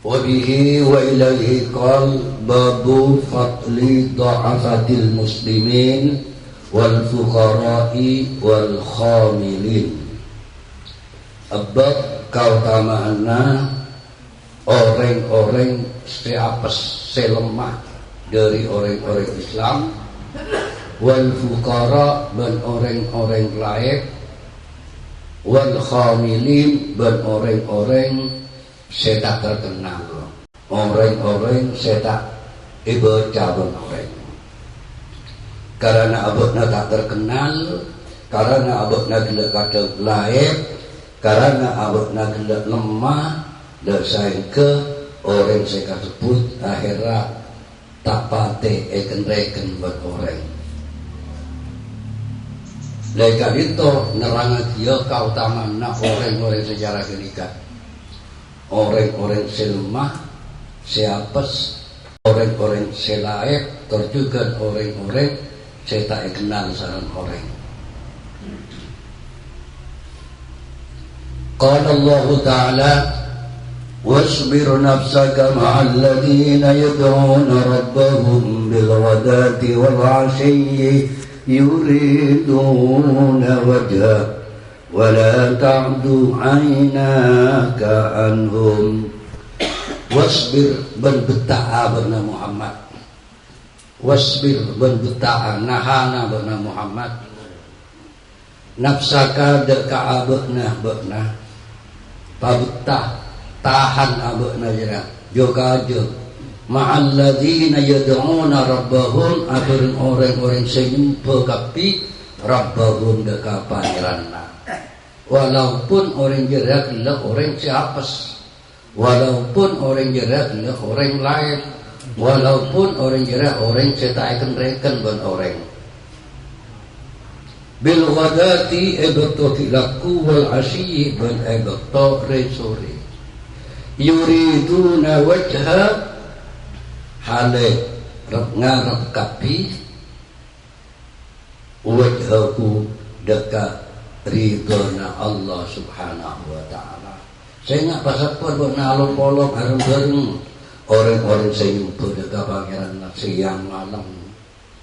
Wabihi wa ilaihi qal babu fadli dha'afatil muslimin wal fuqara'i wal khamilin. Abad kautamaanna orang-orang seapes selemah dari orang-orang Islam, wal fuqara dan orang-orang lain, wal khamilin dan orang-orang saya tak terkenal, orang-orang saya tak ibadah orang. Karena abadnya tak terkenal, karena abadnya tidak ada lain, karena abadnya tidak lemah, dan saya ke orang saya sebut akhirnya tak pate eken-reken buat orang. Leka itu nerangkan dia keutamaan orang-orang secara gelikat. Orang-orang selemah, seapes, orang-orang selayak, terjuga orang-orang saya tak kenal sarang orang. Qala Allah Ta'ala wasbir nafsaka ma'al ladhina yad'una rabbahum bil ghadati wal 'ashiyyi yuriduna wajhah ولا تعد عيناك عنهم wasbir ben beta'a berna Muhammad, wasbir ben beta'a nahana berna Muhammad, nafsaka deka abekna bekna pabetah tahan abekna jera joka aja ma'al ladzina yad'una rabbahum akhirun orang-orang senyempe kapi rabbahum deka pangeranna. Walaupun orang jerak adalah orang siapes, walaupun orang jerak adalah orang lain, walaupun orang jerak orang cetakan reken ban orang. Bil ghadati ebto kilaku wal asyi ban ebto resore. Yuriduna wajha hale ngarep kapi wajhaku dekat ridhona Allah Subhanahu wa Ta'ala. Saya nak pasapor buat nalong polong bareng-bareng orang-orang saya nyumpul dekat pangeran siang malam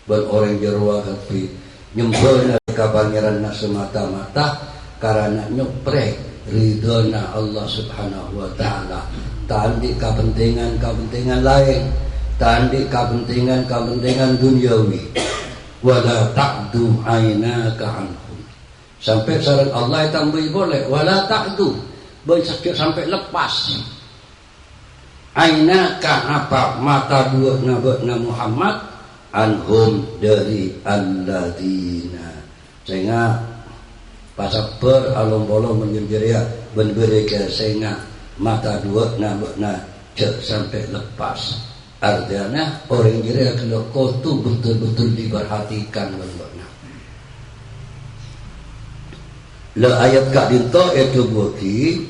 buat orang jerwa hati nyumpul dekat pangeran semata-mata karena nyuprek ridhona Allah Subhanahu wa Ta'ala. Tandik kepentingan lain, tandik kepentingan duniawi. Wala ta'du ainaka anhu. Sampai saran Allah tambah boleh wala ta'du sampai lepas ainaka apa mata dua nabana Muhammad anhum dari alladzina sehingga pasaper alom-alom menjeria benbereka sehingga mata dua nabana sampai lepas artinya orang jeria kalau kau tu betul-betul diperhatikan benberna. Le ayat kak dinto itu buki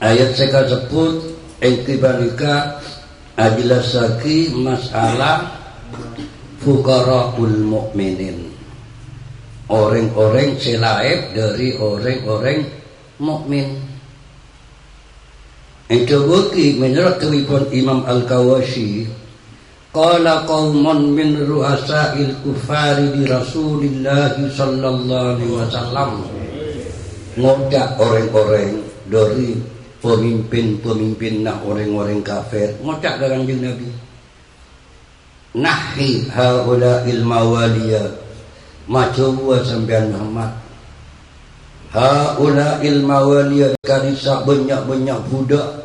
ayat saya sebut engkibalika ajilasaki masalah fuqaraul mukminin, orang-orang selain dari orang-orang mukmin. Itu buki menurut tulisan Imam Al-Kawashi qala qaumun min ru'asa'il kufari di Rasulillah sallallahu alaihi wasallam, ngodak orang-orang dari pemimpin-pemimpin orang-orang kafir ngodak dengan kanjeng Nabi, nahi haula'il mawaliya majuwa sampean Muhammad, haula'il mawaliya kanisa banyak-banyak budak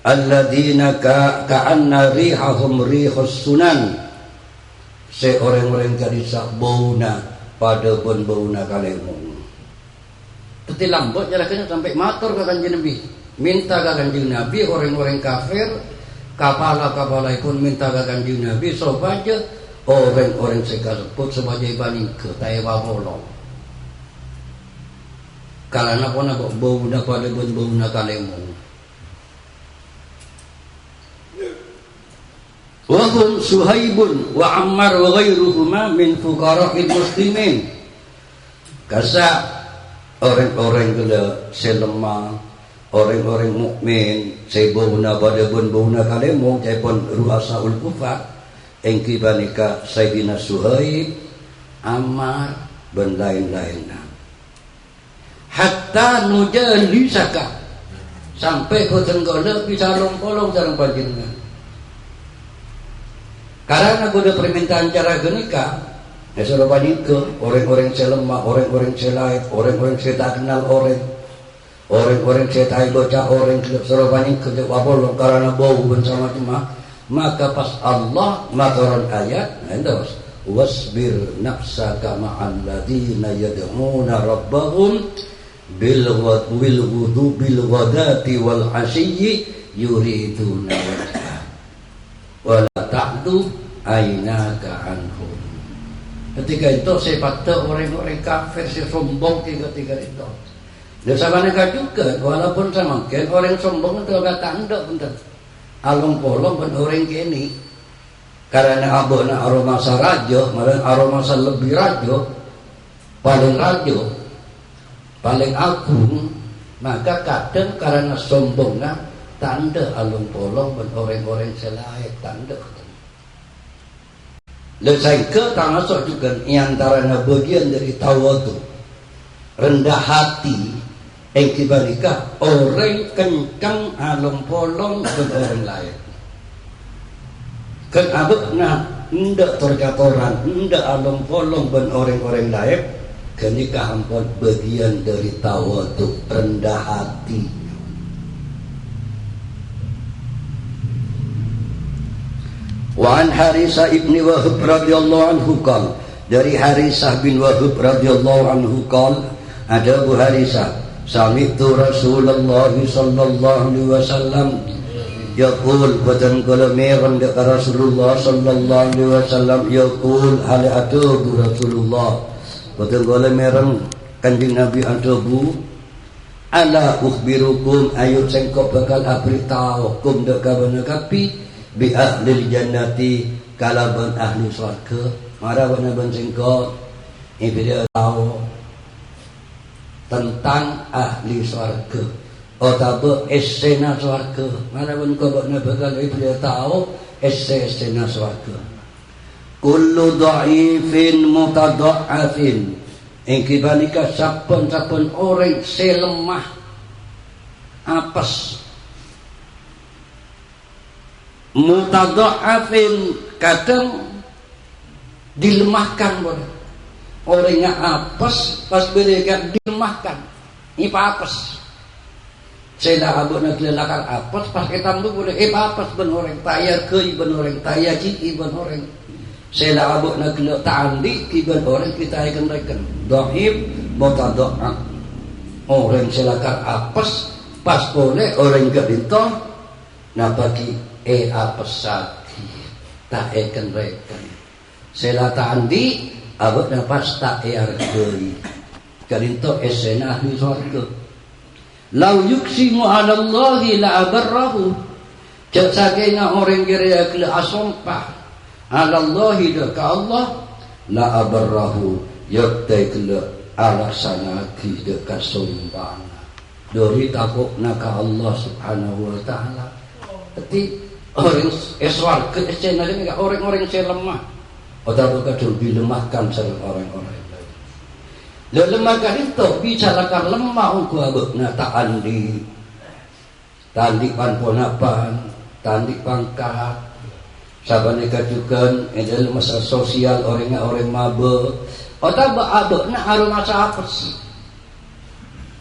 alladzina ka'anna rihahum rihus sunan, orang-orang kadisa bauna pada pun bauna kalemu peti lambot jaraknya sampai matur ke kanjeng Nabi, minta ke kanjeng Nabi orang-orang kafir kapala-kapala pun minta ke kanjeng Nabi supaya orang-orang sekasebut sebagai banding ke taewa bolong karena pun bauna pada pun bauna kalemu. Wahum Suhaibun wa Ammar wa ghairuhuma min fuqara'il muslimin. Kasa orang-orang kala selemah, orang-orang mukmin sebuna badabun buna kalemo jaipun ruasaul kufar engki banika Sayyidina Suhaib, Ammar dan lain-lainnya. Hatta nujalisaka sampai ke tenggala bisa longkolong sareng panjenengan. Karena kuda permintaan cara genika, ya sudah banyak orang-orang saya lemah, orang-orang saya lain, orang-orang saya tak kenal orang-orang saya tak baca orang sudah banyak kerja wabol karena bau bersama cuma. Maka pas Allah makaran ayat, anda wasbir nafsaka ma'al ladina yad'una rabbahum bil ghadati wal 'ashyi yuriduna wajha wala ta'du aynaka anhum. Ketika itu sepatah orang-orang kafir sombong ketika itu. Dan sabaneka juga walaupun semakin orang sombong itu agak tanda bentar. Along polong ben orang kini. Karena abona aroma sarajo, malah aroma lebih rajo, paling rajo, paling agung, maka kadang karena sombongnya tanda alung polong dan orang-orang selain tanda. Lesai termasuk juga antaranya bagian dari tawadu, rendah hati, yang kibarika orang kencang alung polong dan orang lain. Kan abekna ndak terkatoran, ndak alung polong dan orang-orang lain, kenika hampir bagian dari tawadu, rendah hati. Wa an Harisah ibni Wahab radhiyallahu anhu qala, dari Harisah bin Wahab radhiyallahu anhu qala, ada Abu Harisah, sami'tu Rasulullah sallallahu alaihi wasallam yaqul, badan kala meran dekat Rasulullah sallallahu alaihi wasallam yaqul, hal atubu Rasulullah, badan kala meran kanjeng Nabi atubu, ala ukhbirukum ayo sengkok bakal abritahu kum dekabana kapi bi ahli jannati kalaban ahli swarga. Mara bana ban sengkok ibida tahu tentang ahli swarga atau esena swarga. Mara ban ko bana bakal ibida tahu esena swarga. Kullu dha'ifin mutadha'afin, engki banika saben-saben orang selemah apes, mutadha'afin kadang dilemahkan boleh. Orangnya apes pas mereka dilemahkan. Ipa apes. Saya dah abot nak lelakar apes pas kita tu boleh apes ben orang tayar ke ben orang tayar ji ben orang. Saya dah abot nak lelak tandi ben orang kita akan rekan. Dha'if mutadha'af. Orang selakar apes pas boleh orang ke bintang na bagi apesati tak akan rekan. Selata andi abad nafas tak argoi kalinto esena ahli surga. Lau yuksimu ala Allahi la abarrahu, cak sagena orang kira kele asompah ala Allahi ka Allah la abarrahu yaktai kele alaksana ki dekat sombana dari takutna ka Allah subhanahu wa ta'ala. Tapi orang eswarga esena ini orang-orang yang lemah atau kadang dilemahkan oleh orang-orang lain. Lemahkan itu bisa lakar lemah untuk abekna tak andi, tandi panponapan, tandi pangkat, sabaneka juga dalam masalah sosial orang mabe, atau abekna aroma apa sih?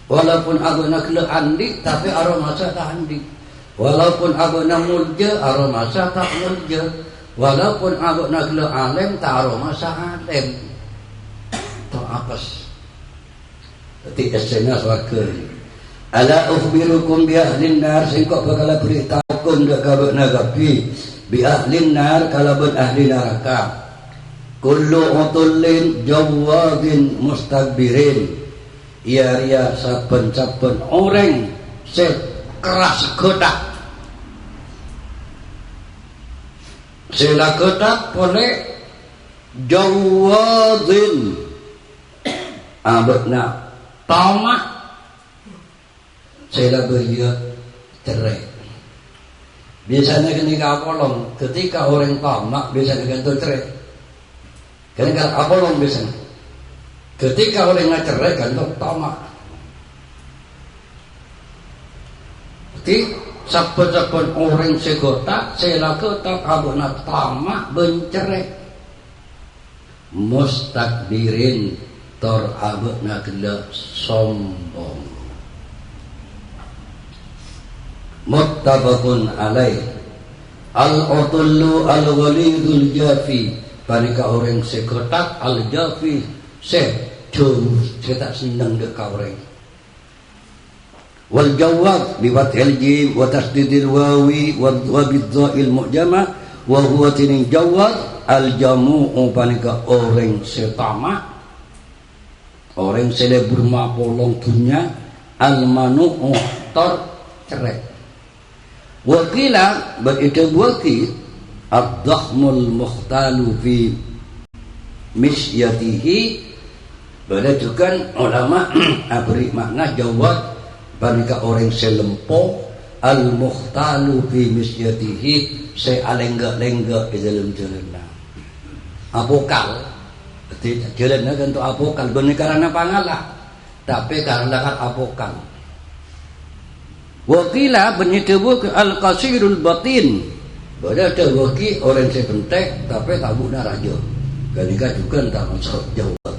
Walaupun abekna kele andi, tapi aroma tak andi. Walaupun abekna mulja, aroma tak mulja. Walaupun abuk nagla alim taruh masa alim to apes ketika esena swarga. Ala ukhbirukum bi ahlin nar, singkok bakal beritahukum dak kabuk nagapi bi ahlin nar kalaban ahli neraka. Kullu utullin jawadin mustakbirin, ia saben-saben orang keras godak. Sila ketak boleh jawadin abadna tamak saya beria cerai. Biasanya ketika orang tamak biasanya gantung cerai. Ketika apolong biasanya. Ketika orang nak cerai gantung tamak. Jadi saben-saben orang segota saya ketak abona tamak bencerai. Mustakbirin tor abona gila sombong. Muttafaqun alaih. Al-utullu al-walidul jafi. Panika orang sekotak al-jafi se jauh tak senang dekat orang. Wal jawab bi fathil jim wa tasdidil wawi wa bidha'il mu'jama wa huwa tinin jawab al-jamu'u panika orang setama. Orang selebur mapolong dunya al-manu'u tor cerai. Wakila begitu wakil ad-dakhmul mukhtalu fi misyatihi. Berdasarkan ulama beri makna jawab panika orang selempo al-mukhtalu fi misyatihi se alengga-lengga di dalam jalanna. Apokal jalanna kan tu apokal bukan karena pangalah tapi karena kan apokal. Wakila penyetebu al-qasirul batin. Pada ada waki orang sebentek tapi tak guna raja. Ketika juga tak masuk jawab.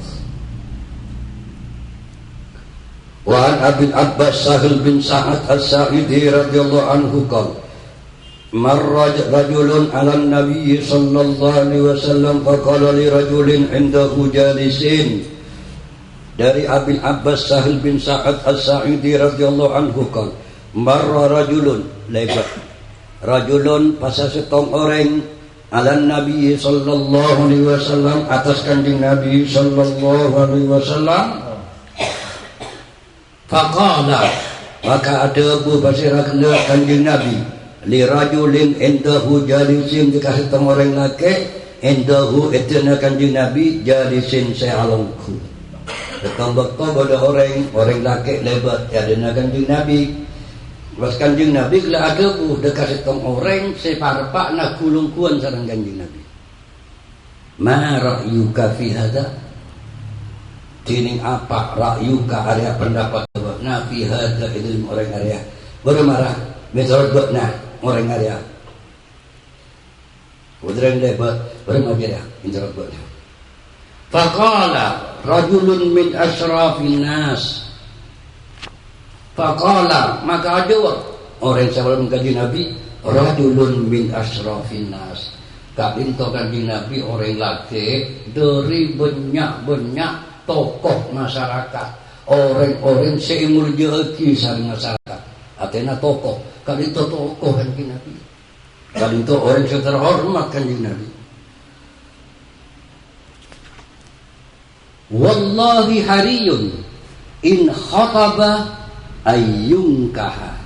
Wa an Abi Abbas Sahal bin Sa'ad As-Sa'idi radhiyallahu anhu qala marra rajulun 'ala an-nabiy sallallahu alaihi wasallam faqala li rajulin 'indahu jalisin. Dari Abi Abbas Sahal bin Sa'ad As-Sa'idi radhiyallahu anhu qala marra rajulun lebat rajulun pasal setong orang ala nabi sallallahu alaihi wasallam atas kanjeng nabi sallallahu alaihi wasallam faqala maka ada Abu Basir kanjeng nabi li rajulin indahu jalisin dikasih tong orang laki indahu etna kanjeng nabi jalisin sealongku ketambak-tambak pada orang laki lebat ada kanjeng nabi. Pas kanjeng Nabi kala ada dekat setong orang separpak nak kulungkuan sareng kanjeng Nabi. Ma ra'yuka fi hada? Dining apa ra'yuka area pendapat na fi hada itu orang area. Bermarah menurut na orang area. Udreng lebat bermaja menurut na. Faqala rajulun min asrafin nas. Faqala maka ada orang sebelum kaji Nabi rajulun min asrafin nas. Kabinto kaji Nabi orang laki dari banyak tokoh masyarakat. Orang-orang seumur jeki sareng masyarakat. Artinya tokoh. Kabinto tokoh kaji Nabi. Kabinto orang yang terhormat kaji Nabi. Wallahi hariyun in khataba ayyungkaha.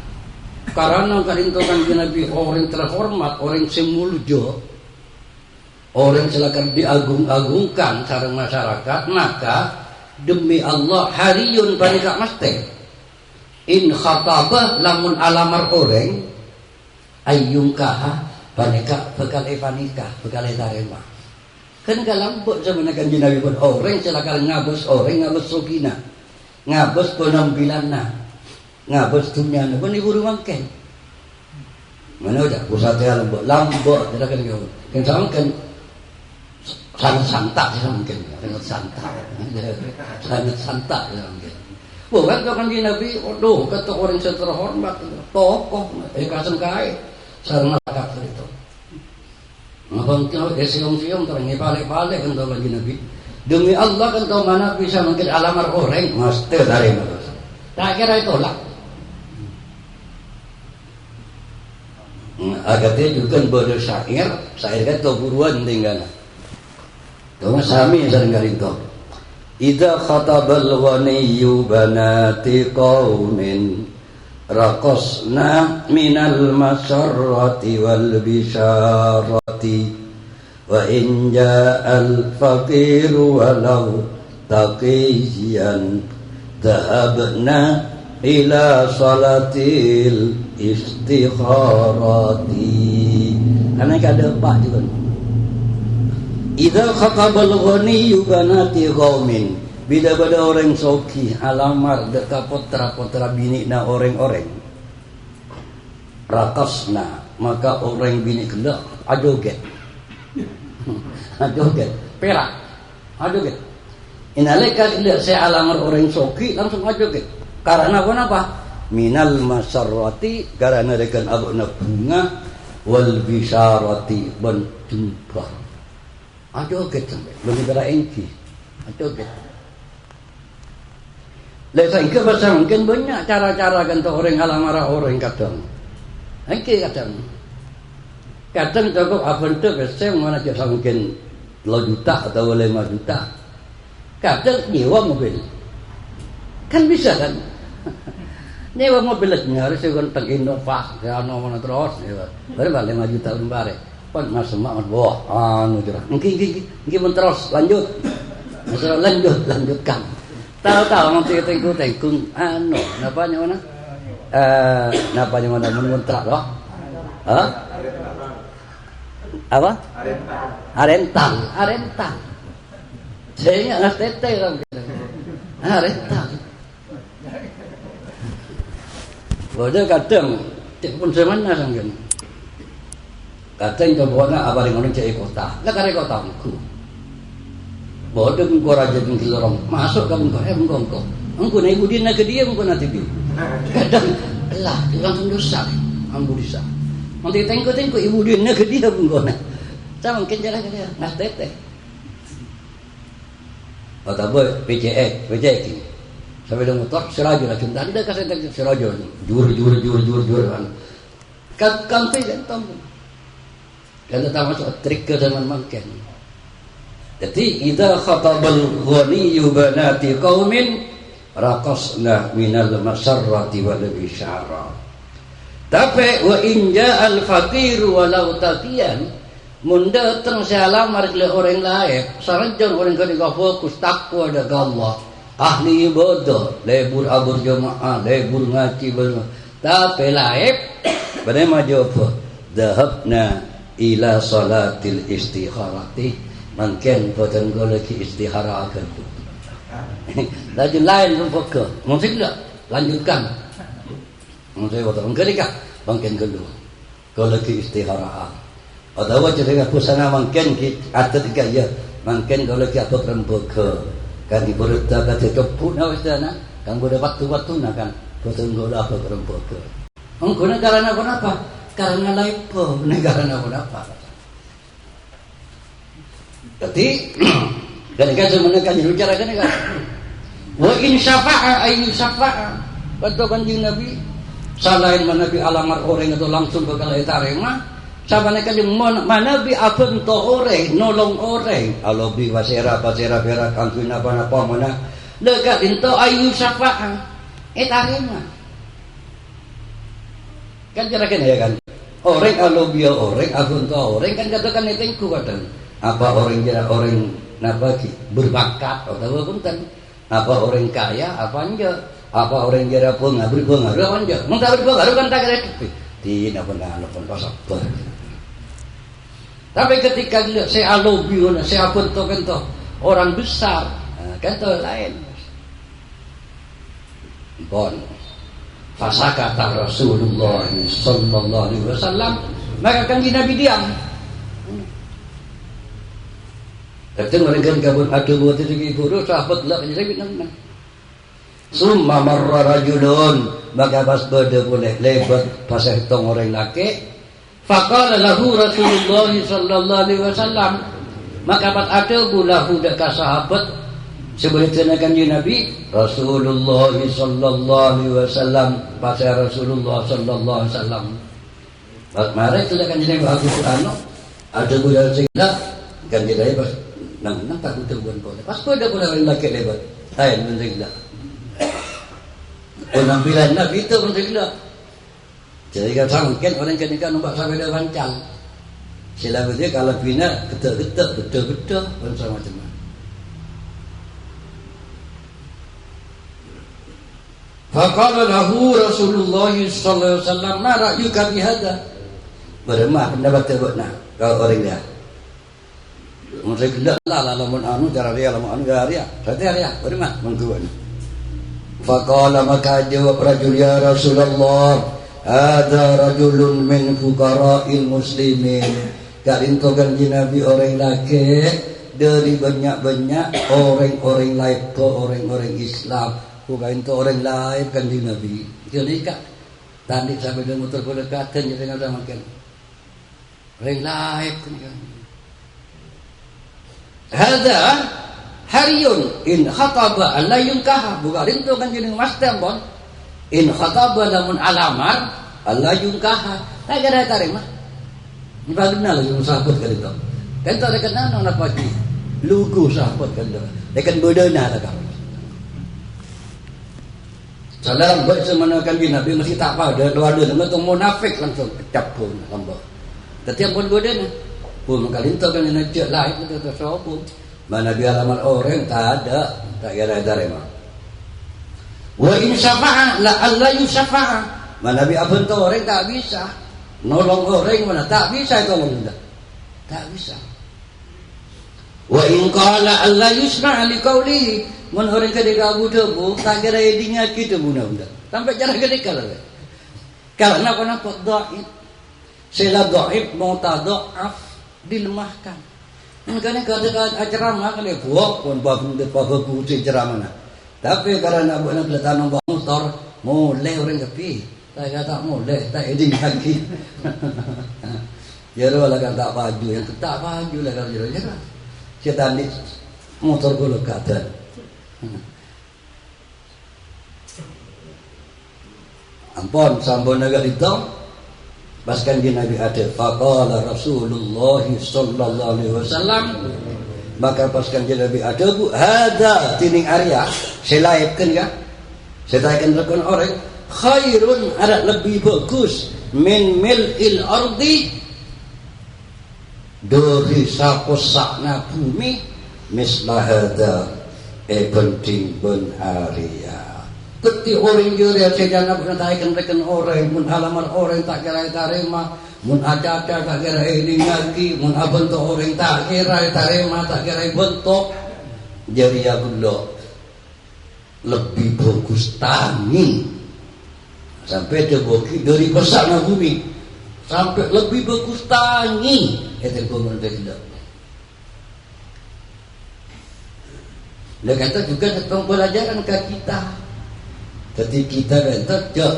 Karena karinto kanjeng Nabi orang terhormat, orang semuljo, orang silakan diagung-agungkan sareng masyarakat, maka demi Allah hariyun panika mesti in khataba lamun alamar orang ayyungkaha panika bekal evanika, bekal tarema. Kan kalambok zaman kanjeng Nabi pun orang silakan ngabus sukina, ngabus penampilanna. Ngabes dunia ni pun ibu rumah kan mana udah pusatnya lambok tidak kan kau kan sama kan santak mungkin sangat santak mungkin bukan kau kan di Nabi aduh kata orang yang terhormat tokoh kasem kai sarang masyarakat itu ngabang kau siung-siung terang balik-balik kan kau lagi Nabi demi Allah kan kau mana bisa mungkin alamar orang mesti dari mana tak kira itu lah. Agatnya juga bodoh syair kan tau buruan tinggal. Tuh sami sering garinto. Idza khatabal ghaniyyu banati qaumin raqasna minal masarrati wal bisyarati wa in ja'al faqiru walau taqiyan dhahabna ila salatil istikharati. Karena ada pak juga. Idza khatabal ghaniyyu banati qaumin. Bila pada orang soki alamar deka potra-potra bini na orang-orang. Rakasna, maka orang bini kelak ajoget. Ajoget, perak. Ajoget. Inalika kelak saya alamar orang soki langsung ajoget. Karena apa? Minal masarrati, karena dengan abuna bunga wal bisyarati ban jumpa. Ajoget sampai lebih dari engki. Ajoget. Lepas itu bahasa mungkin banyak cara-cara kan orang alamara orang kadang. Engki kadang. Kadang cukup apa itu biasa mana jadi mungkin 2 juta atau 5 juta. Kadang nyewa mobil. Kan bisa kan? Nyewa mobil aja harus tentang Innova, ya mana terus nyewa. Baru 5 juta lembar. Pun masuk mak wah anu cerah. Engki terus lanjut. Masalah lanjutkan. Tahu nanti tengkung anu napanya mana? Napanya mana mengontrak loh? Hah? Apa? Arentang. Saya nggak tete kan. Arentang. Bodoh kadang pun semana sangkan. Kadang coba apa yang orang cek kota. Lah kare kota aku. Bodoh engkau raja tinggi lorong masuk ke engkau na ibu dia nak ke dia engkau nanti dia kadang lah langsung dosa ambu dosa nanti tengok ibu dia nak ke dia engkau na sama mungkin jalan dia nah tete atau boy PCX ini sampai dengan motor serajo lah cuma tadi dah kasih tadi serajo jur kan kampe kan tamu kan tahu masuk trik ke zaman makan. Jadi idza khatabal ghaniyyu banati qaumin raqasna minal masarrati wal bisyara. Tapi wa in ja'al faqiru walau taqiyan mun datang salamar ke orang lain saranjon orang kena fokus takwa ada Allah ahli ibadah lebur abur jamaah lebur ngaji ber tapi lain pada maju apa dhahabna ila salatil istikharati mungkin boten go lagi istihara akan tu. Laju lain rumput ke, mungkin tak lanjutkan. Mungkin boten engkau mungkin kedua. Go lagi istihara. Atau wajib dengan pusana mungkin atau tiga ya, mungkin go lagi apa rumput ke. Kan di berita kata cepu na westana, kan boleh waktu-waktu na kan boten go apa rumput ke. Engkau karena apa? Karena laipo, karena apa? Jadi ketika sebenarnya kan dibicarakan kan wa in syafa'a ayu syafa'a kata kanjeng Nabi selain Nabi alamar orang itu langsung bakal diterima sabane kanjeng Nabi aben to orang nolong orang alobi wasera pera kanjeng napa mana dekat into ayu syafa'a diterima kan jarakan ya kan orang alobi orang aben to orang kan katakan itu kadang apa orang jara orang napa berbakat atau pun kan apa orang kaya apa enggak apa orang jara pengaruh apa enggak mun tak berpengaruh kan tak ada di napa pun sabar tapi ketika saya alobi saya bentuk orang besar kan itu lain bon fasakata Rasulullah sallallahu alaihi wasallam maka kan Nabi diam. Kadang mereka kabut ada buat itu guru sahabat lah jadi benar. Summa marra rajulun maka pas bade boleh lebat pas hitong orang laki. Faqala lahu Rasulullah sallallahu alaihi wasallam maka pas ada bulahu dekat sahabat sebelum kanjeng Nabi Rasulullah sallallahu alaihi wasallam pas Rasulullah sallallahu alaihi wasallam. Pas mari tu kanjeng Nabi aku ada budak sehingga kanjeng Nabi pas nang takut terbuat boleh. Pas pada orang lelaki lebat. Lain menjadilah. Penampilan Nabi itu menjadilah. Jadi kata mungkin orang ketika nampak sampai dia rancang. Sila dia kalau bina getak-getak, betul-betul pun sama macam. Faqala lahu Rasulullah sallallahu alaihi wasallam, "Ma ra'yuka bi hadha?" Beremah pendapat tebakna kalau orang dia. Mesti gelak lah lamun anu cara dia lamun anu dia. Sate dia beremah mengkuan. Faqala maka jawab rajul, "Ya Rasulullah, hadza rajulun min fuqara'il muslimin." Kalinto kanjeng Nabi orang laki dari banyak-banyak orang-orang lain ke orang-orang Islam. Bukan itu orang lain kan di Nabi. Jadi kak tadi sampai dengan motor berdekatan jadi ada makan. Orang lain kan. Hada hariyun in khataba alla yunkah. Bukan itu kan jadi mas tembon. In khataba lamun alamar alla yunkah. Tak kira tarik mah. Ini bagaimana lagi sahabat kan itu. Kan tak ada kenal nak pagi. Lugu sahabat kan itu. Dekat bodona lah kau. Salam buat semanakan di Nabi mesti tak apa ada dua-dua dengan tu munafik langsung kecap pun hamba. Setiap pun godana. Pun kalinto kan nak cek lain itu tersopun. Mana Nabi alamat orang tak ada, tak kira ada remah. Wa in syafa'a la alla yusyafa'a. Mana Nabi apa tu orang tak bisa. Nolong orang mana tak bisa tolong dah. Tak bisa. Wa in qala alla yusma'a liqaulihi. Mun orang ketika budak bu, tak kira edinya kita bunda-bunda. Sampai cara ketika lah. Kalau nak doaib, sila doaib mau tak doaf dilemahkan. Makanya ketika ceramah kali buat pun bagus ceramah. Tapi karena nak kelihatan nombor motor, mulai orang kepi. Tak kata mulai, tak eding lagi. Jero lah kan tak baju, yang tak baju lah kalau jero. Kita ni motor gula kata. Ampun sampun agak itu paskan di Nabi ada faqala Rasulullah sallallahu alaihi wasallam maka paskan di Nabi ada bu hada tining Arya selaipkan ya selaipkan lakukan orang khairun ada lebih bagus min mil'il ardi dari sakosakna bumi mislah hada penting ben Arya. Ketik orang juri saya nak pernah taikan orang mun halaman orang tak kira tarima mun ada tak kira ini lagi mun bentuk orang tak kira tarima tak kira bentuk jadi aku lebih bagus tangi sampai terboki dari pesakna bumi sampai lebih bagus tangi itu pemerintah. Dia kata juga tentang pelajaran ke kita. Ketika kita bentuk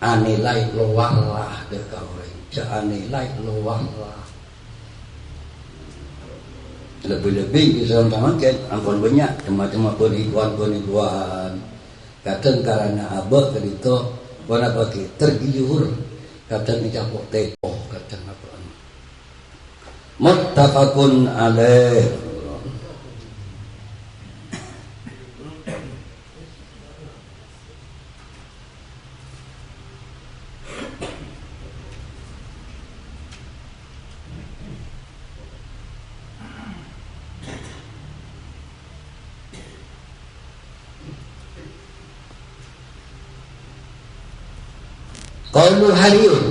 anilai luarlah dekat orang. Anilai luarlah. Lebih-lebih bisa mengatakan ampun banyak cuma-cuma penipuan. Kadang karena abah itu wana bagi tergiur. Kadang dicapok tepo. Kadang apa? Muttafaqun alaih. Qaulul hariyun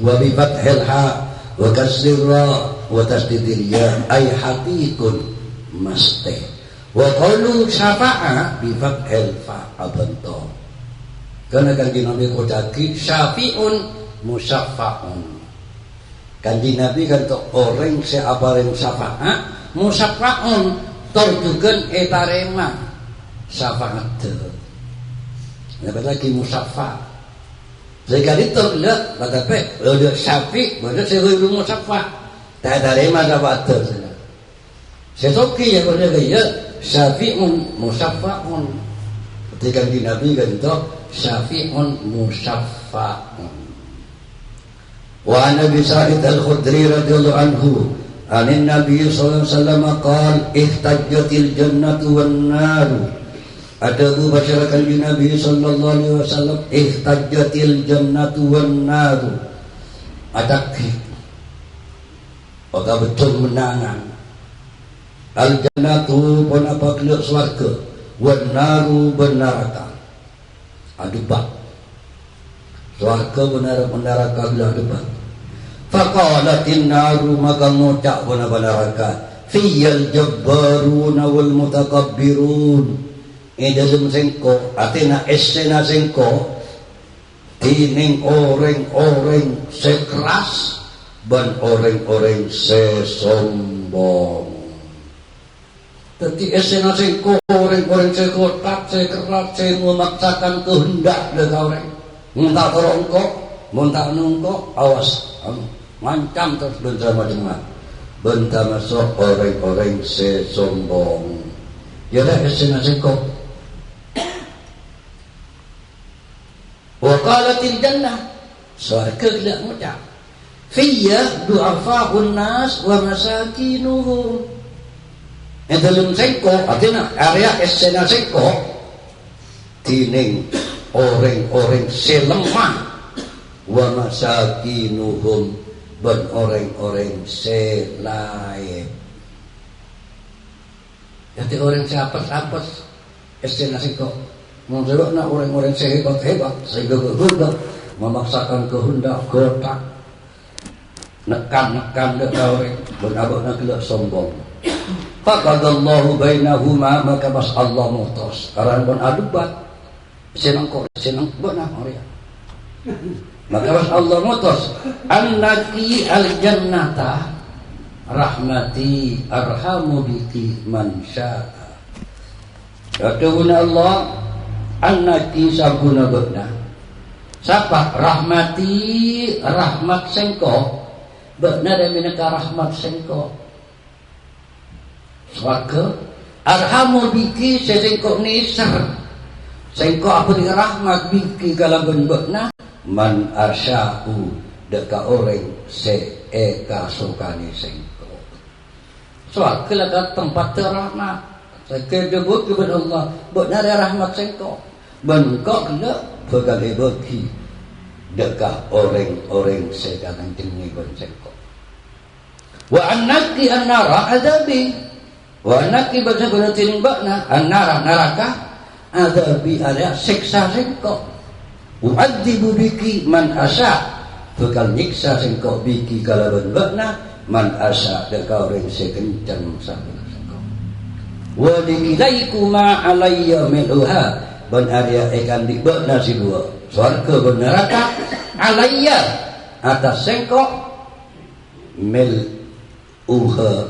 wa bi fathil ha wa kasrir ra wa tasdidil ya ay haqiqun masti wa qaulu syafa'a bi fathil fa abanto karena kanjeng Nabi kodaki syafi'un musyafa'un kanjeng Nabi kan orang seabareng syafa'a musyafa'un terjugan etarema syafaat dapat lagi musyafa' sekali itu lihat kata pe ada syafi ada seribu musyafa tak ada rema dapat tu sesoki ya kalau dia syafi'un musyafa'un ketika di Nabi kan itu syafi'un musyafa'un wa Nabi Sa'id Al-Khudri radhiyallahu anhu anin Nabi sallallahu alaihi wasallam qala ihtajjatil jannatu wan naru. Ada Abu basyarakan di Nabi sallallahu alaihi wasallam ihtajjatil jannatu wan naru. Adaki oga betul menangan al jannatu pun apa kelak swarga wan naru benaraka debat. Swarga neraka gelah debat. Faqalatin naru maka ngucap pun neraka, fiyal jabbaruna wal mutakabbirun. Dalam sengko atina esena sengko tining orang-orang sekeras dan orang-orang sesombong. Jadi esena sengko orang-orang sekotak sekeras memaksakan kehendak dengan orang. Muntah terongkok, muntah nungkok, awas mancam terus bentar macam-macam. Bentar masuk orang-orang sesombong. Ya dah esena sengko. Wa qalatil jannah, surga gelak ngucap, fiyya du'afa'un nas wa masakinuhum. Dalam sengko artinya area esena sengko tining orang-orang selemah wa masakinuhum dan orang-orang selain. Jadi orang siapa-siapa esena sengko menjelokna orang-orang sehebat-hebat sehingga kehendak memaksakan kehendak gotak nekan ke orang berabakna gelak sombong. Faqadallahu bainahuma maka bas Allah mutus karena pun adubat senang benar orang maka bas Allah mutus annaki aljannata rahmati arhamu biki man sya'a. Kata Allah annaki sabuna benar siapa rahmati rahmat sengko benar dan minaka rahmat sengko swarga arhamu biki sengko nisar sengko apa dengan rahmat biki kalau benar man asya'u deka orang seeka sukani sengko swarga lah tempat terahmat saya debut kepada Allah benar rahmat sengko bengkok gelap berkali bagi dekat orang-orang sekarang tinggi bersengko. Wa annaki annara azabi wa annaki bersabda tining bakna annara neraka azabi ada siksa sengko. U'adzibu biki man asya bakal nyiksa sengko biki kalaban bakna man asya dekat orang sekencang sabda sengko. Wa dikilaikuma alayya minha ban area ikan dibakna si dua swarga dan neraka alayya atas sengkok mil uha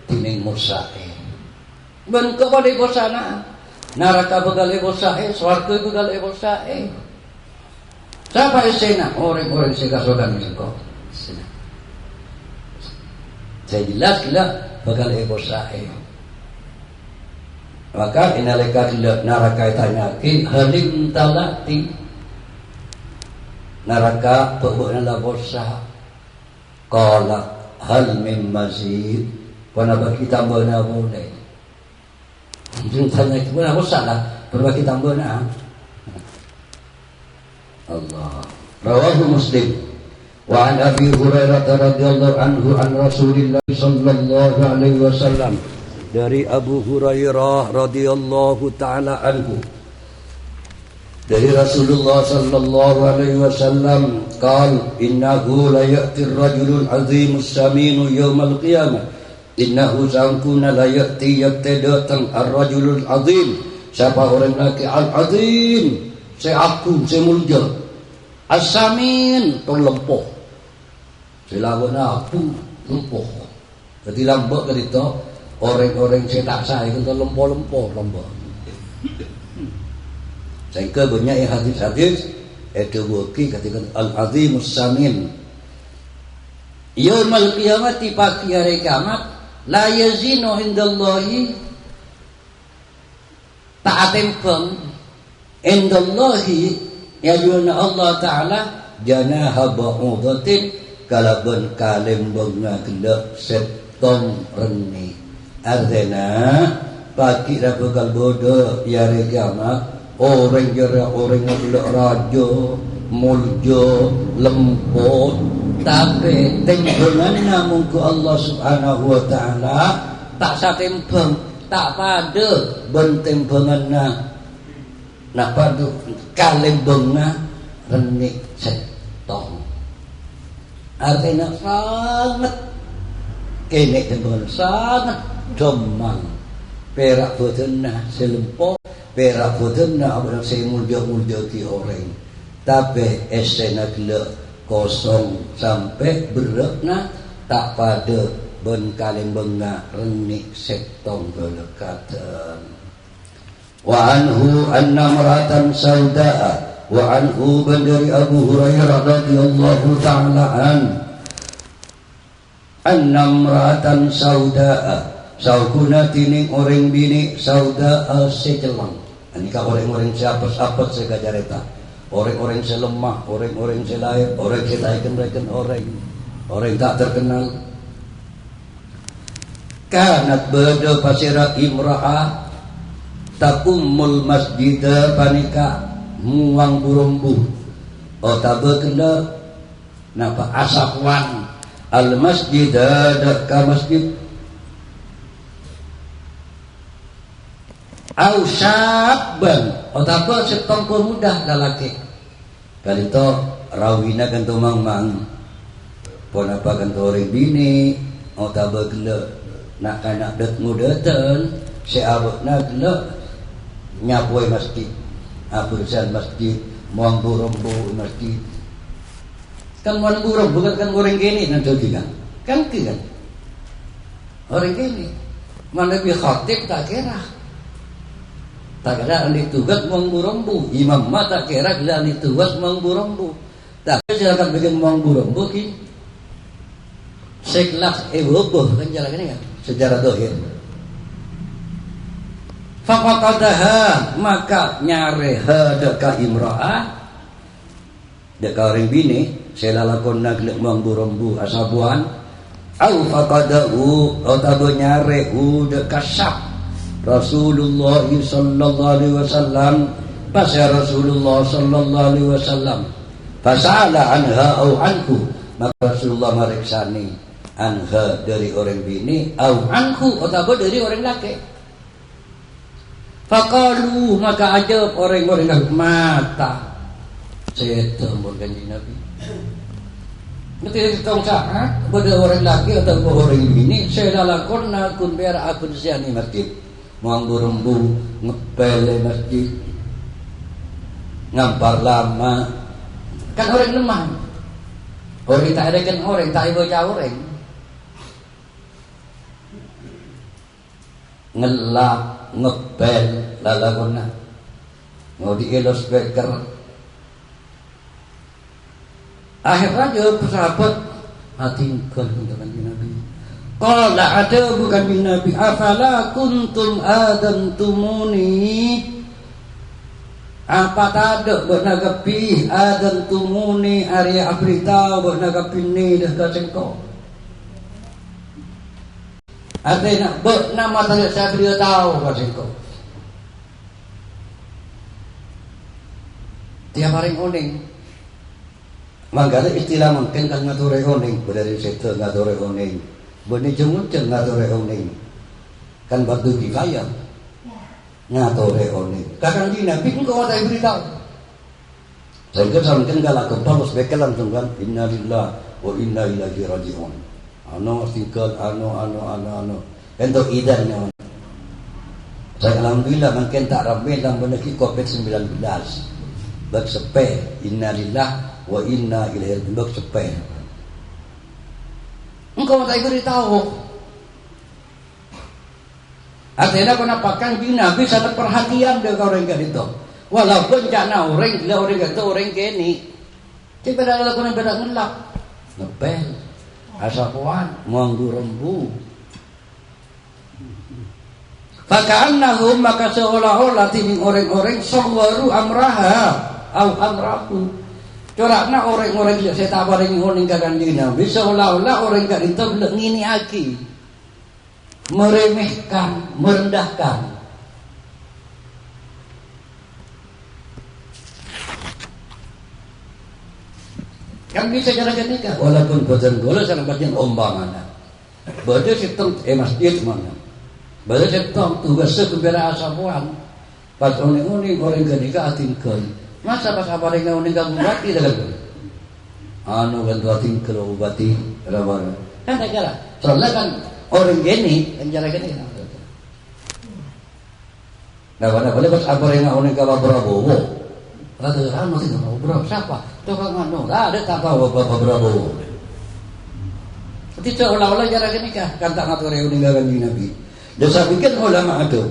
tining musae ban kepada bosana neraka begal bosae swarga begal bosae siapa esena orang-orang segasodan sengkok saya jelas begal bosae. Maka inalika neraka tanyaki halim talati neraka pebukna bosa qala hal min mazid wana bagi tambahna boleh tanya kita bosa lah berbagi tambahna Allah rawahu Muslim wa an Abi Hurairah radhiyallahu anhu an Rasulillah sallallahu alaihi wasallam dari Abu Hurairah radhiyallahu taala anhu dari Rasulullah sallallahu alaihi wasallam qala innahu la ya'ti ar-rajulul 'azimus saminu yaumal qiyamah innahu sangkuna la ya'ti datang ar-rajulul 'azim siapa orang laki al-'azim seaku semulja as-samin lempoh selawena aku lempoh jadi lambak kerita orang-orang saya tak sah itu lempoh. Sehingga banyak hadis-hadis itu bukti ketika al-azimus samin yaumul qiyamati pagi hari kiamat la yazinu indallahi ta'atimkum indallahi yajuna Allah Ta'ala janaha ba'udatin kalaban kalim bunga gelap setong reni artinya pagi bakal bodoh hari kiamat orang gelap raja muljo lempot tapi tembangannya mungku Allah Subhanahu wa Ta'ala tak satembang tak pada bentembangannya napa tu kalem benga renik setong. Artinya sangat kene dengan sangat domang. Perak botenah selempok, perak botenah abang saya mulja ki orang. Tapi esena gila kosong sampai berekna tak pada ben kalem benga renik setong kelekatan. Wa anhu anna maratan saudaa wa anhu dari Abu Hurairah radhiyallahu ta'ala anna maratan saudaa saukuna tining orang bini saudaa secelang. Ini ka orang-orang siapa-siapa segajareta. Orang-orang selemah, orang-orang selain, orang selaikan orang tak terkenal. Kanat beda pasira imra'ah takumul masjida panika muang burumbu. Oh tabe kena napa asakwan al masjida ka masjid au syabban otapa setong pemuda lalaki kali to rawina kan tumang mang pon apa kan orang bini otaba gele nak anak det mudaten si abutna gele nyapoi masjid abursan masjid muang burumbu masjid kan muang burumbu kan orang gini nanti kan orang gini mana bi khatib tak kira tak kira ahli tugas mengburumbu imam tak kira ahli tugas mengburumbu tapi silakan bikin mengburumbu ki seklak ewoboh kan jalan ini kan sejarah dohir faqadaha maka nyareha deka imra'ah deka orang bini selalakon naglek mengburumbu asabuan au faqadahu atau nyarehu deka syab Rasulullah sallallahu alaihi wasallam pasya Rasulullah sallallahu alaihi wasallam fasala anha au anhu maka Rasulullah mariksani anha dari orang bini au anhu atau dari orang laki faqalu maka ajab orang-orang mata saya tembur kanjeng Nabi nanti tong saat pada orang laki atau orang bini saya lakon akun biar akun siani masjid muang burumbu ngepele masjid ngampar lama kan orang lemah orang tak ada kan orang tak ibu jauh orang ngelap ngepel lalakona mau dielos beker akhirnya jawab sahabat hatingkan untuk Nabi qala ada bukan bin Nabi afala kuntum adantumuni apa tada bernagapi adantumuni area abrita bernagapi ni dah kasengko ada nak nama tadi saya beri tahu kasengko tiap hari oning manggala istilah mungkin kan ngature oning dari situ ngature oning bani jenguk ngature oning kan batu kifayah ngature oning kakang di Nabi engkau ada beritahu saya kira kan galak kepala sebagai langsung kan innalillah wa inna ilaihi raji'un ano tinggal ano untuk idannya saya alhamdulillah mungkin tak ramai dalam benaki COVID-19 bak sepe innalillah wa inna ilaihi raji'un bak sepe engkau tak beritahu artinya kenapa kan Nabi sangat perhatian dengan orang itu walaupun jangan orang itu orang gini tapi pada lakukan beda ngelap ngepel asapuan manggu rembu faka'annahum maka seolah-olah tining orang-orang sawwaru amraha au amrahu corakna orang-orang yang saya tahu orang yang kadang di Nabi seolah-olah orang yang itu ngini aki meremehkan, merendahkan kan bisa cara ketika walaupun boten gola sareng bagian ombangan bade setong masjid mana bade setong tugas kubera asapuan Pas uning-uning orang kenika atingkeun. Masa pas aparenga uning kagubati dalam. Anu kan atingkeun ubati rawana. Kan kala. Soalnya kan orang gini kan cara gini. Nah, boleh pas aparenga uning ka Prabowo. Kata anu sih ngobrol siapa? Tukang anu. Lah ada tak tahu Bapak Prabowo. Tidak olah-olah cara gini kah? Kan tak ngatur uning kanjeng Nabi. Dan saya pikir ulama ada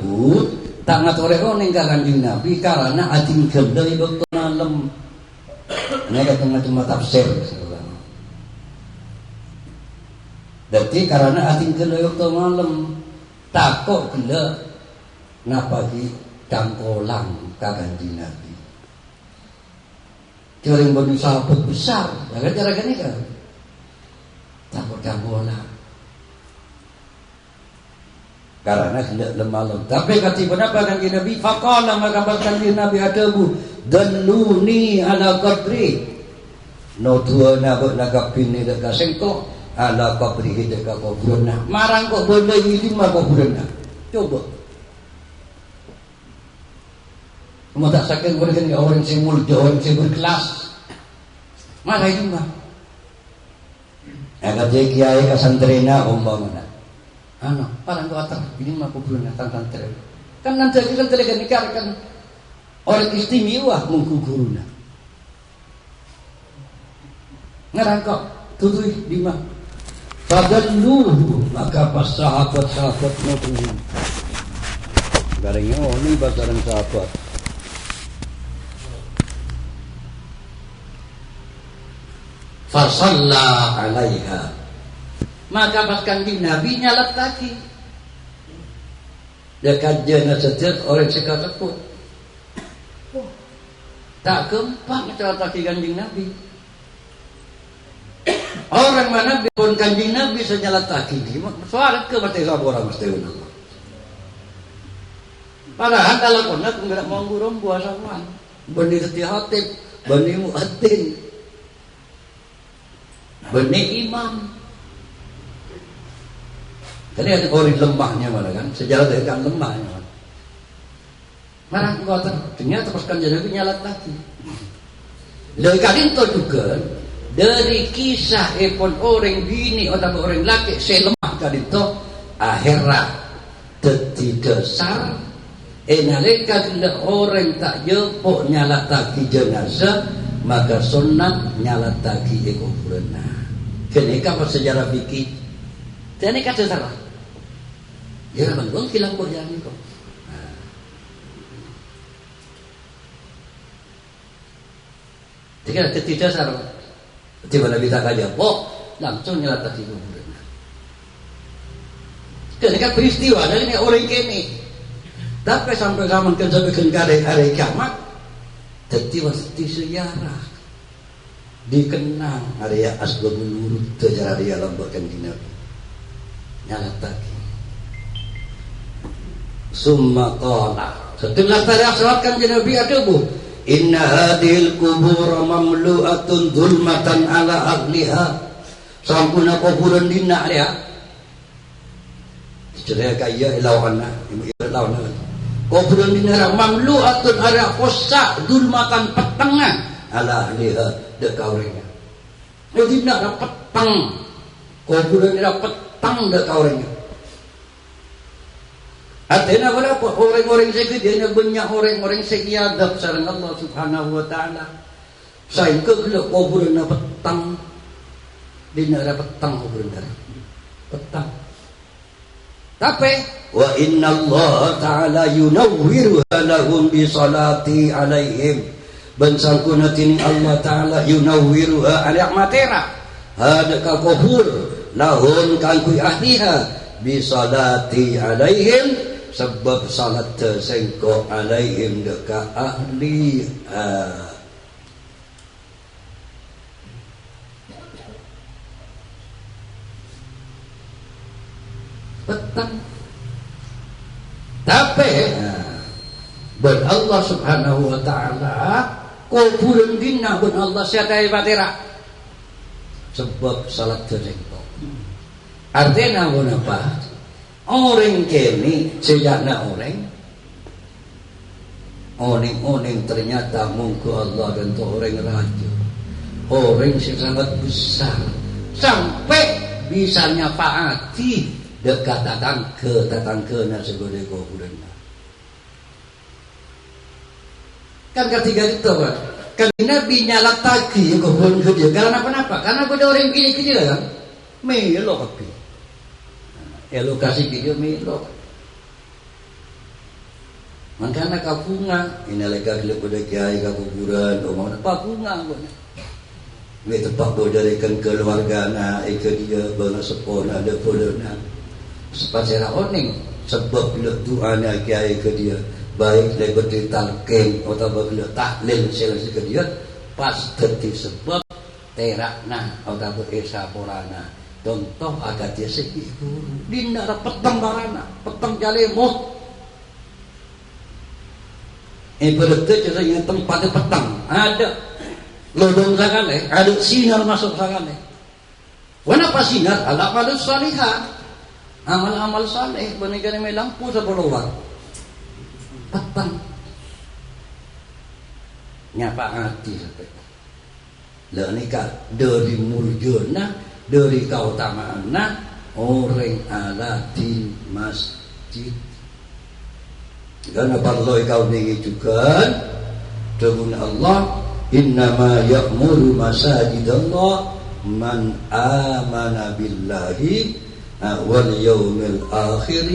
tak ngatur uning kanjeng Nabi karena atingkeun deui waktu malam. Ini katanya cuma tafsir. Jadi karena atingkeun deui waktu malam takut gila napagi cangkolang ka kanjeng Nabi. Jaring bani sahabat besar, jangan cara gini kan? Takut cangkolang. Karena tidak lemah. Tapi kata apa kanjeng Nabi? Faqala maka kanjeng Nabi adabu dalluni ala qabri. No dua nak nakapini dekat sengkok ala qabri dekat kuburna. Marang kok boleh lima kuburna. Coba. Cuma tak sakit orang orang yang mulia, orang yang berkelas. Marah itu mah. Agak kiai kasantrena umpamana. Ano, parang kuatar, ini mah kuburan tang santri. Kan nanti kan telega nikah kan orang istimewa mengguguruna. Ngarang kok tutui di mah. Fadalluhu maka pas sahabat-sahabat nutuhi. Garengnya ini basaran sahabat. Fasalla alaiha. Maka pas kanjeng Nabi nyalat lagi. Dekat jana setiap orang sekaseput. Tak gampang nyalat lagi kanjeng Nabi. Orang mana pun kanjeng Nabi senyalat lagi. Soal ke mati orang mesti Allah. Padahal kalau kena enggak mau ngurung puasa wan. Bani setihatib, bani muadzin, bani imam. Tadi ada orang lemahnya mana kan? Sejarah dari kan lemahnya. Marah kau ternyata pas kanjeng Nabi nyalat lagi. Dari kali itu juga dari kisah epon orang bini atau orang laki saya lemah kali itu akhirat teti dasar. Nalika bila orang tak jepuk nyalat lagi jenazah maka sunat nyalat lagi kuburna. Kenika pas sejarah fikih. Jadi kata salah. Ya bang, kilang berjalan kok. Jika tidak salah, tiba-tiba kita kaja, langsung nyalat tadi kuburan. Ketika peristiwa dari ini orang kini, tapi sampai zaman sampai hari kiamat, jadi pasti sejarah dikenang area asbab menurut sejarah dia lembakan di Nabi. Nyalat tadi. Summa qala setelah terasratkan Nabi adabu inna hadhil kubur mamlu'atun zulmatan ala ahliha sampuna kuburan dina dia cerai kaya lawana kuburan dina mamlu'atun ala qossa zulmatan petengan ala ahliha dekaurenya dina ada petang kuburan dina petang dekaurenya. Artinya berapa orang-orang sakit dia banyak orang-orang sekiadab sareng Allah Subhanahu wa taala. Saengkeun geuleuh kubureunna petang. Dina petang kubureunna. Petang. Tapi wa inna Allah taala yunawwiru lahum bi salati alaihim. Bansangkuna tini Allah taala yunawwiru ala matera. Hada ka kubur lahum kan ku ahliha bi salati alaihim. Sebab salat tersengkok alaihim deka ahli petang. Tapi ben Allah Subhanahu wa taala kuburan dina ben Allah sadaya batera sebab salat tersengkok. Artinya apa? Orang kini sejakna orang oning-oning ternyata mungku Allah dan orang raja, orang yang sangat besar sampai bisa nyafaati dekat tatangkena segede kuburanna. Kan ketiga itu kan Nabi nyalak tagi kubun dia karena apa? Karena pada orang gini kan melo kapi elokasi dia melo makanya kapunga ini lagi pada kiai kuburan omong apa punga ini tempat berdarikan keluarga ke dia bangga sepona ada polona sepasera oning sebab bila doanya kiai ke dia baik lebat ditalkin atau bila tahlil selesai ke dia pas terti sebab terakna atau esa porana contoh agak dia segi dindara petang barana petang jalemut berarti caranya tempatnya petang ada lodong sangat ada sinar masuk sangat kenapa sinar ala pada salihah amal-amal saleh benar-benar may lampu sa buluwag petang nyapa hati sampai lah nikah dari muljuna dari kautamaana orang ala di masjid. Karena kalau kau ingin juga dengan Allah innama ya'muru masajidallah man amana billahi wal yawmil akhir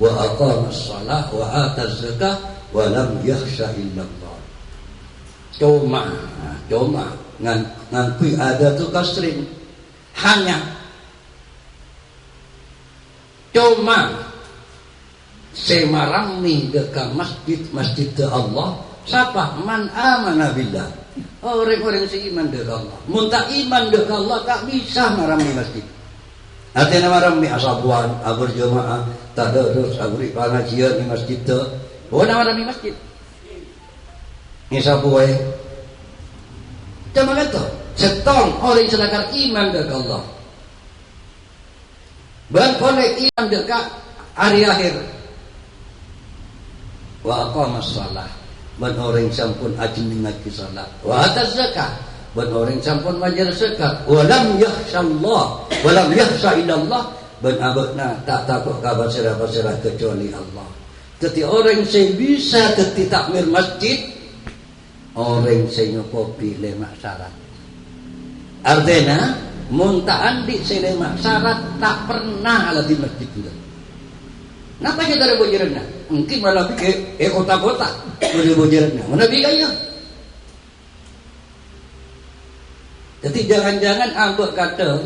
wa aqama as-salah wa ata az-zakah wa lam yakhsha illallah. Cuma ngantui ada tu kasrin hanya cuma semarami dekat masjid Allah siapa man amana billah orang-orang seiman dengan Allah muntah iman dengan Allah tak bisa marami masjid artinya marami asabuan berjamaah tadarus abri pengajian di masjid tu bukan marami masjid ni sabuai cuma kata setong orang selakar iman dengan Allah boleh iman dekat hari akhir wa aqamas salah ban orang sampun ajeng ngaki salat wa ataz zakah ban orang sampun wajar zakat wa lam yakhshallah wa lam yakhsha illallah ban abadna tak takut ka basirah kecuali Allah. Jadi orang yang bisa ketik takmir masjid orang yang nyokopi lemak syarat artinya muntaan di selemak syarat tak pernah ala di masjid juga. Kenapa kita ada bojarnya? Mungkin malah ke kota-kota boleh bojarnya. Mana biganya? Jadi jangan-jangan ambek kata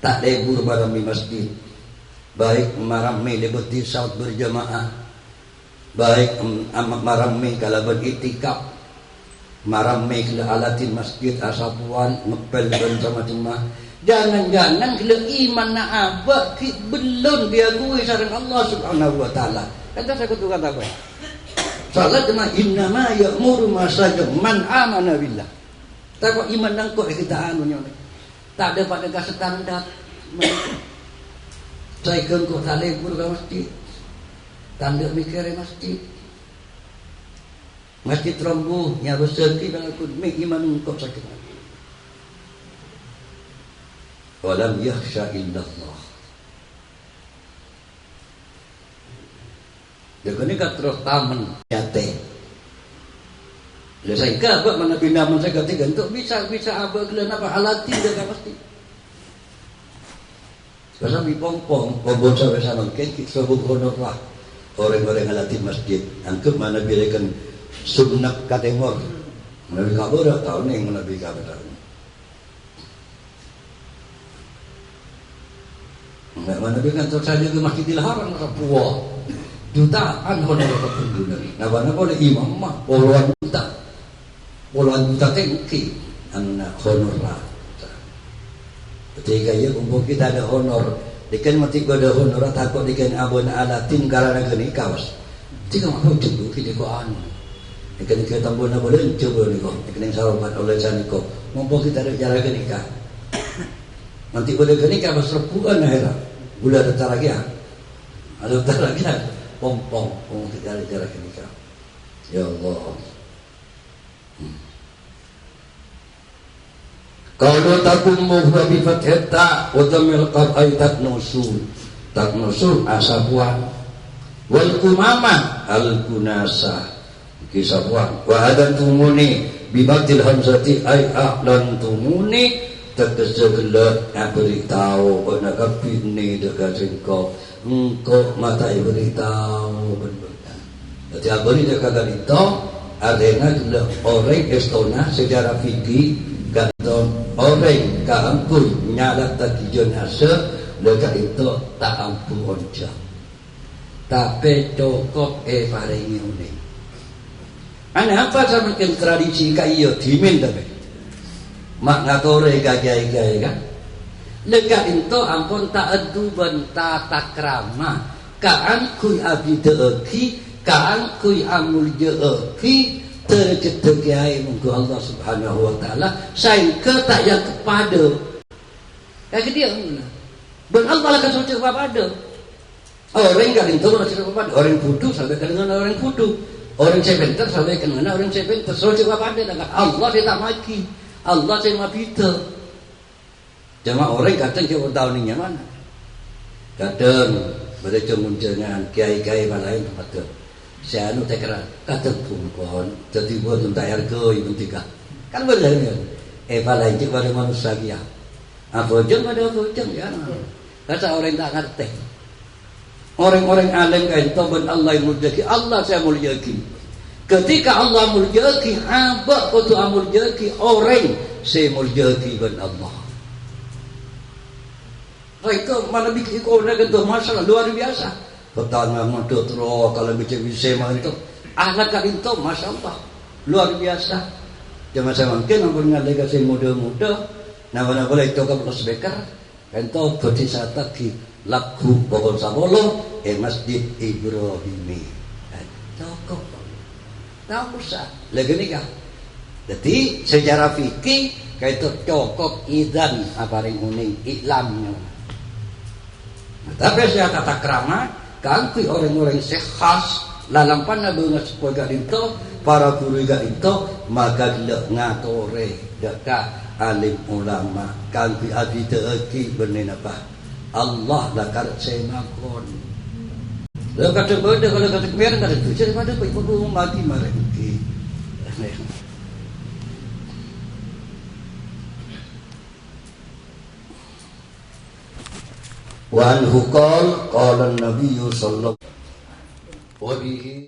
tak lebur marami masjid. Baik marami lebeti saut berjamaah. Baik marami kalau beritikaf. Marami kalau alatin masjid asabuan ngepel dan sama-sama. Jangan-jangan kalau iman na abak belum diakui sareng Allah Subhanahu wa taala. Kata saya kutu kata apa? Salat ma innama ya'muru masajid man amana billah. Tak kok iman nang kok kita anu nyonya. Tak ada pada standar. Saya kan kok tak lebur ke masjid. Tanda mikir masjid. Masjid rombuh nya rezeki bang aku iman kok sakit. Walam yakhsha illallah. Jadi ini kan terus taman nyate. Jadi saya kata mana pindaman saya ketiga untuk bisa abah kalian apa alati dia pasti. Pasal bipong-pong pembon sampai sana mungkin kita sebut honor lah orang-orang alati masjid. Angkep mana berikan sunnah kategor. Mana kabur tahu nih mana kabur. Mana dengan saja ke Masjidil Haram Rapuah jutaan honor kependudukan. Nah mana boleh imam mah puluhan juta tengki anak honor lah. Ketika ya kumpul kita ada honor, dikan mati ada honor takut dikan abon alatin karena gini kawas. Tiga mahu cukup kita ko anu. Dikan kita tambun na boleh cukup ni ko. Dikan sarobat oleh saniko. Mumpung kita ada jalan kenikah. Nanti boleh kenikah berserpuan akhirnya. Gula ada lagi ya. Ada lagi ya. Pompong kita ada jalan kenikah. Ya Allah. Kalau takummu wa bi fathata wa dhammil qaf ay taknusul. Taknusul asabuan. Wal kumama al kunasa. Kisabuan. Wa adantumuni bi batil hamzati ay a'lantumuni tegese-gelek beritahu pada kapine dekat engkau mata beritahu benar. Jadi abri dekat itu arena adalah orang Estonia secara fikih kanton orang kaangkul nyala tadi jenazah dekat itu tak ampun onca. Tapi cukup paling unik. Ana apa sama tradisi kayo dimin tapi mak ngatore gaya-gaya kan lega itu ampun tak aduban tata krama kaan kui abideki kaan kui amul jeeki tercetegai munggu Allah subhanahu wa ta'ala sehingga tak yang kepada kayak dia ben Allah akan suci kepada orang kan itu suci kepada orang bodoh sampai dengan orang bodoh orang cebenter sampai dengan orang cebenter suci kepada dengan Allah dia tak maki Allah saya mabita. Cuma orang kadang jauh tahu ni mana. Kadang pada munculnya kiai-kiai lain kata. Saya anu tak kira kata pun jadi buat untuk air ke ibu tiga. Kan benar kan? Lain je pada manusia dia. Apa je pada apa je ya. Kata orang tak ngerti. Orang-orang alim kan tahu Allah yang mulia. Allah saya mulia. Ketika Allah mulyaki abak kutu mulyaki orang saya mulyaki ben Allah. Mereka mana bikin orang itu masalah luar biasa. Petanya muda terus kalau bicara bisa itu anak kali itu masalah luar biasa. Cuma saya mungkin aku dengar legasi muda-muda. Nama boleh itu kamu sebekar. Entah berdisata di lagu Bogor Sabolo Masjid Ibrahimi. Cukup. Tak usah lagi ni kan. Jadi secara fikih kaitu cukup idan apa ring uning iklamnya. Tapi saya tata krama kan kui orang-orang sekhas dalam panah bengas sepuluh itu para guru itu maka dia ngatore dekat alim ulama kan kui adi teeki bener apa Allah dah karet saya makon. Kalau kata benda, kalau kata kemarin kata tu, saya pada ibu mati marah ini. Wa anhu qala Nabi sallallahu alaihi wasallam